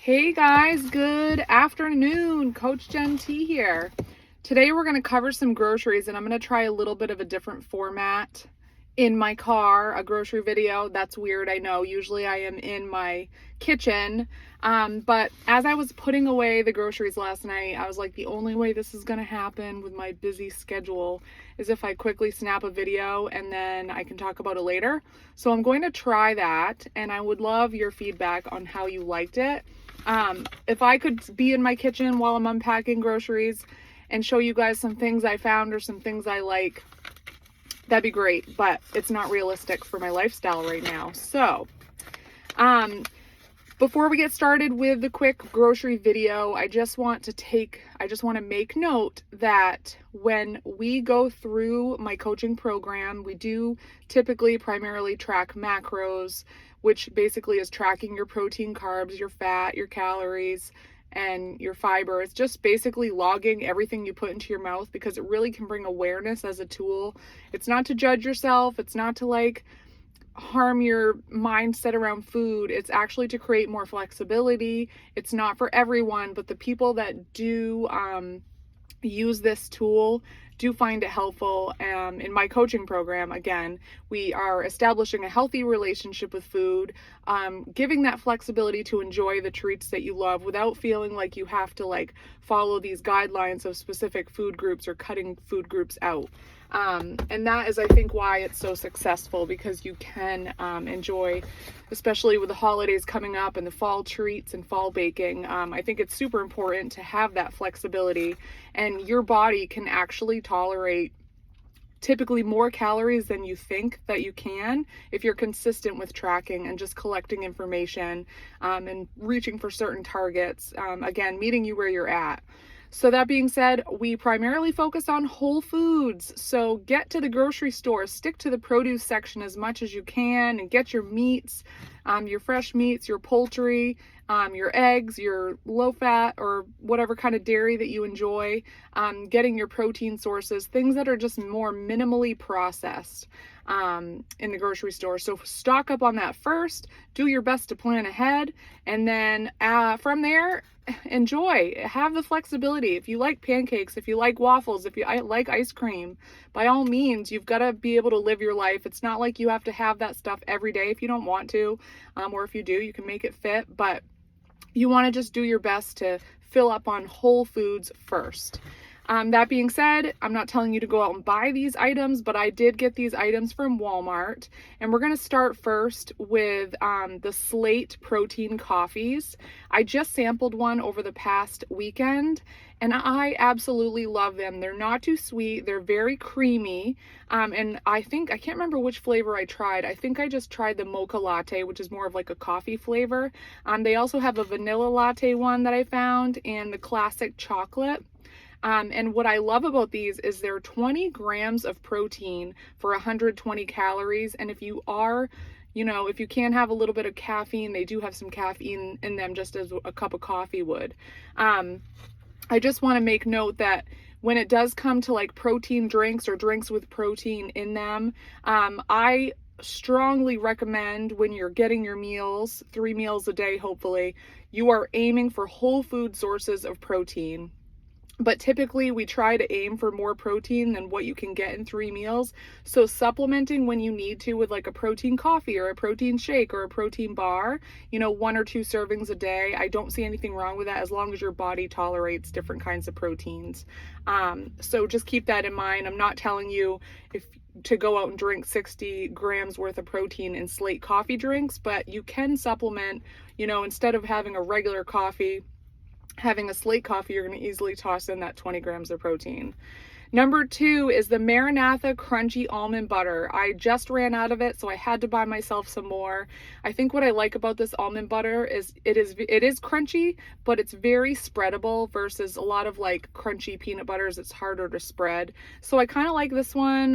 Hey guys, good afternoon. Coach Jen T here. Today we're going to cover some groceries and I'm going to try a little bit of a different format in my car, a grocery video. That's weird, I know. Usually I am in my kitchen. But as I was putting away the groceries last night, I was like, the only way this is going to happen with my busy schedule is if I quickly snap a video and then I can talk about it later. So I'm going to try that and I would love your feedback on how you liked it. If I could be in my kitchen while I'm unpacking groceries and show you guys some things I found or some things I like, that'd be great, but it's not realistic for my lifestyle right now. So, before we get started with the quick grocery video, I just want to make note that when we go through my coaching program, we do typically primarily track macros, which basically is tracking your protein, carbs, your fat, your calories, and your fiber. It's just basically logging everything you put into your mouth because it really can bring awareness as a tool. It's not to judge yourself. It's not to harm your mindset around food. It's actually to create more flexibility. It's not for everyone, but the people that do use this tool do find it helpful. In my coaching program, again, we are establishing a healthy relationship with food, giving that flexibility to enjoy the treats that you love without feeling like you have to follow these guidelines of specific food groups or cutting food groups out. And that is, I think, why it's so successful, because you can enjoy, especially with the holidays coming up and the fall treats and fall baking. I think it's super important to have that flexibility, and your body can actually tolerate typically more calories than you think that you can if you're consistent with tracking and just collecting information and reaching for certain targets, again, meeting you where you're at. So that being said, we primarily focus on whole foods. So get to the grocery store, stick to the produce section as much as you can, and get your meats, your fresh meats, your poultry, your eggs, your low fat or whatever kind of dairy that you enjoy, getting your protein sources, things that are just more minimally processed in the grocery store. So stock up on that first, do your best to plan ahead, and then from there, enjoy. Have the flexibility. If you like pancakes, if you like waffles, if you like ice cream, by all means, you've got to be able to live your life. It's not like you have to have that stuff every day if you don't want to, or if you do, you can make it fit, but you want to just do your best to fill up on whole foods first. That being said, I'm not telling you to go out and buy these items, but I did get these items from Walmart, and we're going to start first with the Slate protein coffees. I just sampled one over the past weekend, and I absolutely love them. They're not too sweet. They're very creamy, and I can't remember which flavor I tried. I think I just tried the mocha latte, which is more of like a coffee flavor. They also have a vanilla latte one that I found, and the classic chocolate. And what I love about these is they're 20 grams of protein for 120 calories. And if you are, if you can have a little bit of caffeine, they do have some caffeine in them, just as a cup of coffee would. I just want to make note that when it does come to protein drinks or drinks with protein in them, I strongly recommend, when you're getting your meals, 3 meals a day, hopefully, you are aiming for whole food sources of protein. But typically we try to aim for more protein than what you can get in 3 meals. So supplementing when you need to with a protein coffee or a protein shake or a protein bar, 1 or 2 servings a day. I don't see anything wrong with that as long as your body tolerates different kinds of proteins. So just keep that in mind. I'm not telling you to go out and drink 60 grams worth of protein in Slate coffee drinks, but you can supplement, instead of having a regular coffee, having a Slate coffee, you're going to easily toss in that 20 grams of protein. Number 2 is the Maranatha Crunchy Almond Butter. I just ran out of it, so I had to buy myself some more. I think what I like about this almond butter is it is crunchy, but it's very spreadable versus a lot of crunchy peanut butters. It's harder to spread. So I kind of like this one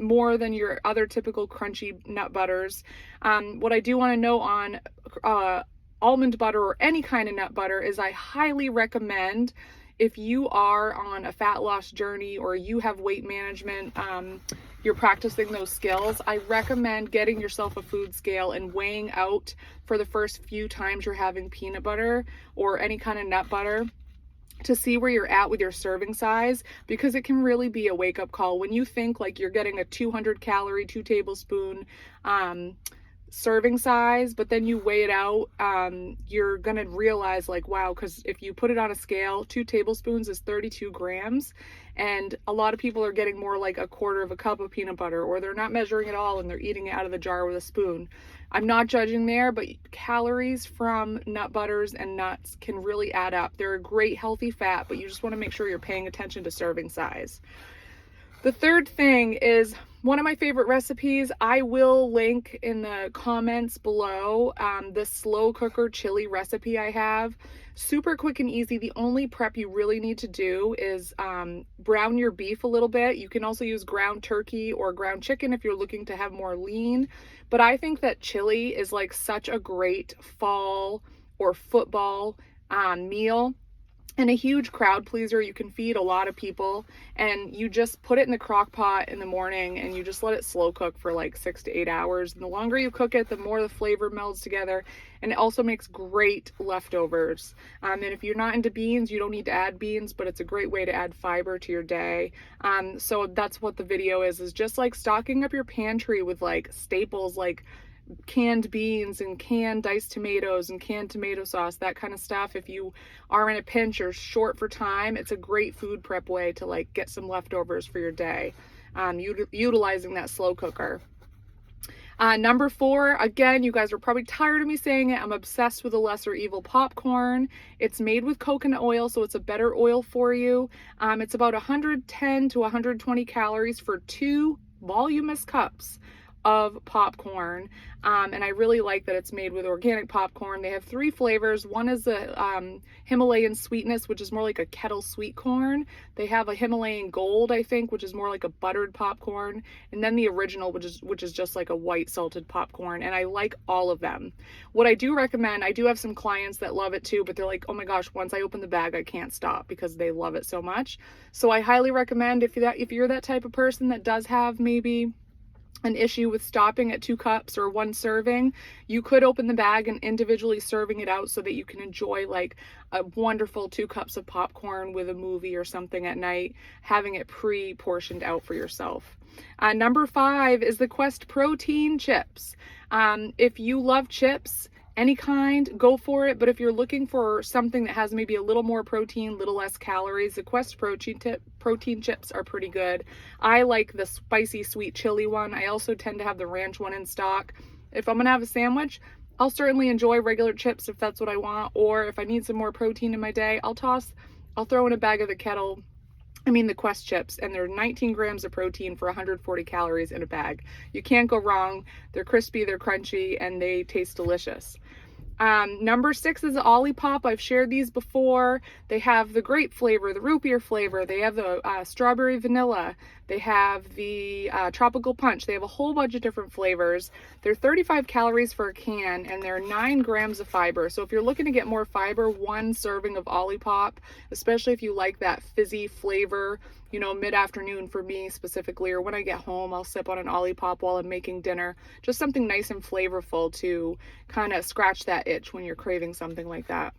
more than your other typical crunchy nut butters. What I do want to know on almond butter or any kind of nut butter is I highly recommend, if you are on a fat loss journey or you have weight management you're practicing those skills, I recommend getting yourself a food scale and weighing out for the first few times you're having peanut butter or any kind of nut butter to see where you're at with your serving size, because it can really be a wake-up call when you think like you're getting a 200 calorie 2 tablespoon serving size, but then you weigh it out, you're gonna realize like, wow, because if you put it on a scale, 2 tablespoons is 32 grams, and a lot of people are getting more like a quarter of a cup of peanut butter, or they're not measuring at all and they're eating it out of the jar with a spoon. I'm not judging there, but calories from nut butters and nuts can really add up. They're a great healthy fat, but you just want to make sure you're paying attention to serving size. The third thing is one of my favorite recipes. I will link in the comments below this slow cooker chili recipe I have. Super quick and easy. The only prep you really need to do is brown your beef a little bit. You can also use ground turkey or ground chicken if you're looking to have more lean. But I think that chili is like such a great fall or football meal. And a huge crowd pleaser. You can feed a lot of people, and you just put it in the crock pot in the morning and you just let it slow cook for like 6 to 8 hours. And the longer you cook it, the more the flavor melds together, and it also makes great leftovers. And if you're not into beans, you don't need to add beans, but it's a great way to add fiber to your day. So that's what the video is just like stocking up your pantry with like staples like canned beans and canned diced tomatoes and canned tomato sauce, that kind of stuff. If you are in a pinch or short for time, it's a great food prep way to like get some leftovers for your day, utilizing that slow cooker. Number 4, again, you guys are probably tired of me saying it, I'm obsessed with the Lesser Evil popcorn. It's made with coconut oil, so it's a better oil for you. It's about 110 to 120 calories for 2 voluminous cups of popcorn, and I really like that it's made with organic popcorn. They have 3 flavors. One is the Himalayan sweetness, which is more like a kettle sweet corn. They have a Himalayan gold, I think, which is more like a buttered popcorn, and then the original, which is just like a white salted popcorn. And I like all of them. What I do recommend, I do have some clients that love it too, but they're like, oh my gosh, once I open the bag I can't stop because they love it so much. So I highly recommend, if you're that type of person that does have maybe an issue with stopping at 2 cups or 1 serving, you could open the bag and individually serving it out so that you can enjoy like a wonderful 2 cups of popcorn with a movie or something at night, having it pre-portioned out for yourself. Number 5 is the Quest protein chips. If you love chips, any kind, go for it. But if you're looking for something that has maybe a little more protein, little less calories, the Quest protein chips are pretty good. I like the spicy sweet chili one. I also tend to have the ranch one in stock. If I'm gonna have a sandwich, I'll certainly enjoy regular chips if that's what I want, or if I need some more protein in my day, I'll throw in a bag of the Quest chips, and they're 19 grams of protein for 140 calories in a bag. You can't go wrong. They're crispy, they're crunchy, and they taste delicious. Number 6 is Olipop. I've shared these before. They have the grape flavor, the root beer flavor. They have the strawberry vanilla. They have the tropical punch. They have a whole bunch of different flavors. They're 35 calories for a can, and they're 9 grams of fiber. So if you're looking to get more fiber, 1 serving of Olipop, especially if you like that fizzy flavor, mid-afternoon for me specifically, or when I get home, I'll sip on an Olipop while I'm making dinner. Just something nice and flavorful to kind of scratch that itch when you're craving something like that.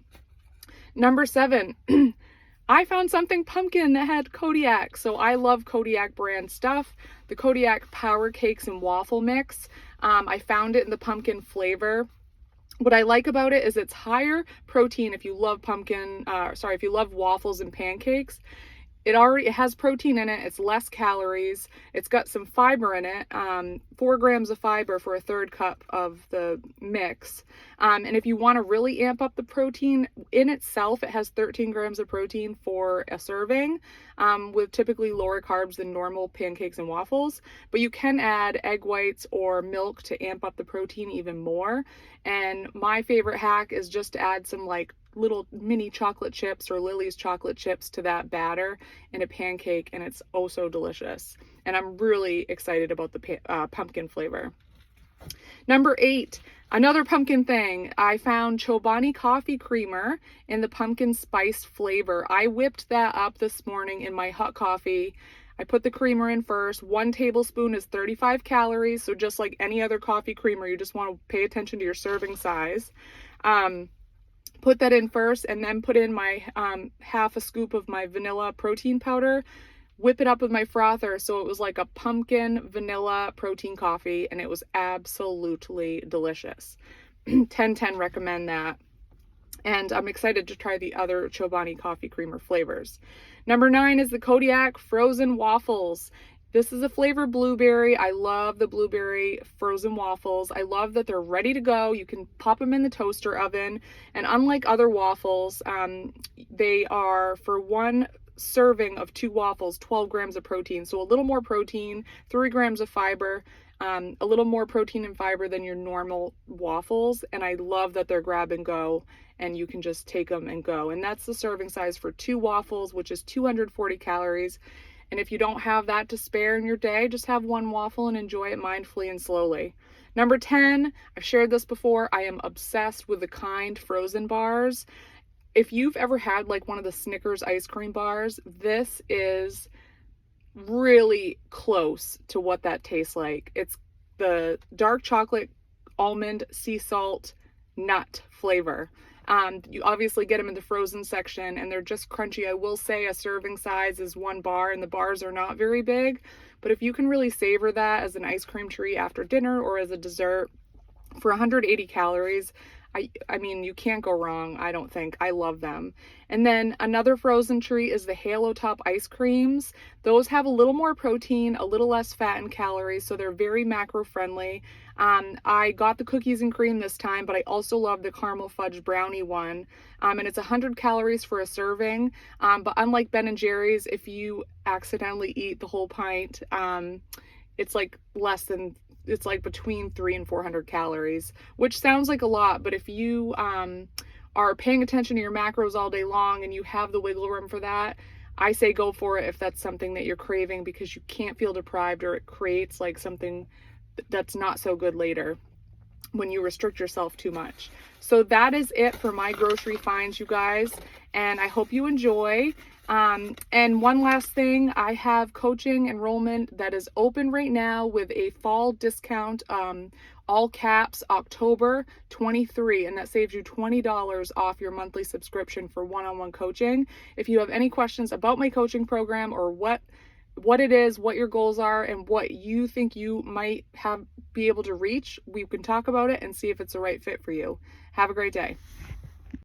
Number 7, I found something pumpkin that had Kodiak. So I love Kodiak brand stuff. The Kodiak Power Cakes and Waffle Mix. I found it in the pumpkin flavor. What I like about it is it's higher protein if you love if you love waffles and pancakes. It has protein in it. It's less calories. It's got some fiber in it, 4 grams of fiber for a 1/3 cup of the mix. And if you want to really amp up the protein in itself, it has 13 grams of protein for a serving, with typically lower carbs than normal pancakes and waffles. But you can add egg whites or milk to amp up the protein even more. And my favorite hack is just to add some like little mini chocolate chips or Lily's chocolate chips to that batter in a pancake, and it's oh so delicious. And I'm really excited about the pumpkin flavor. Number 8, another pumpkin thing. I found Chobani coffee creamer in the pumpkin spice flavor. I whipped that up this morning in my hot coffee. I put the creamer in first. 1 tablespoon is 35 calories. So just like any other coffee creamer, you just want to pay attention to your serving size. Put that in first, and then put in my half a scoop of my vanilla protein powder. Whip it up with my frother so it was like a pumpkin vanilla protein coffee, and it was absolutely delicious. 10/10 recommend that. And I'm excited to try the other Chobani coffee creamer flavors. Number 9 is the Kodiak frozen waffles. This is a flavor blueberry. I love the blueberry frozen waffles. I love that they're ready to go. You can pop them in the toaster oven. And unlike other waffles, they are, for 1 serving of 2 waffles, 12 grams of protein. So a little more protein, 3 grams of fiber, a little more protein and fiber than your normal waffles. And I love that they're grab and go, and you can just take them and go. And that's the serving size for 2 waffles, which is 240 calories. And if you don't have that to spare in your day, just have 1 waffle and enjoy it mindfully and slowly. Number 10, I've shared this before. I am obsessed with the Kind frozen bars. If you've ever had like one of the Snickers ice cream bars, this is really close to what that tastes like. It's the dark chocolate, almond, sea salt, nut flavor. You obviously get them in the frozen section, and they're just crunchy. I will say a serving size is 1 bar, and the bars are not very big. But if you can really savor that as an ice cream treat after dinner or as a dessert for 180 calories, I mean, you can't go wrong, I don't think. I love them. And then another frozen treat is the Halo Top ice creams. Those have a little more protein, a little less fat and calories, so they're very macro friendly. I got the cookies and cream this time, but I also love the caramel fudge brownie one. And it's 100 calories for a serving. But unlike Ben & Jerry's, if you accidentally eat the whole pint, it's like it's like between 300 and 400 calories, which sounds like a lot, but if you are paying attention to your macros all day long and you have the wiggle room for that, I say go for it if that's something that you're craving, because you can't feel deprived, or it creates like something that's not so good later when you restrict yourself too much. So that is it for my grocery finds, you guys, and I hope you enjoy. And one last thing, I have coaching enrollment that is open right now with a fall discount, all caps, October 23, and that saves you $20 off your monthly subscription for one-on-one coaching. If you have any questions about my coaching program, or what it is, what your goals are, and what you think you might be able to reach, we can talk about it and see if it's the right fit for you. Have a great day.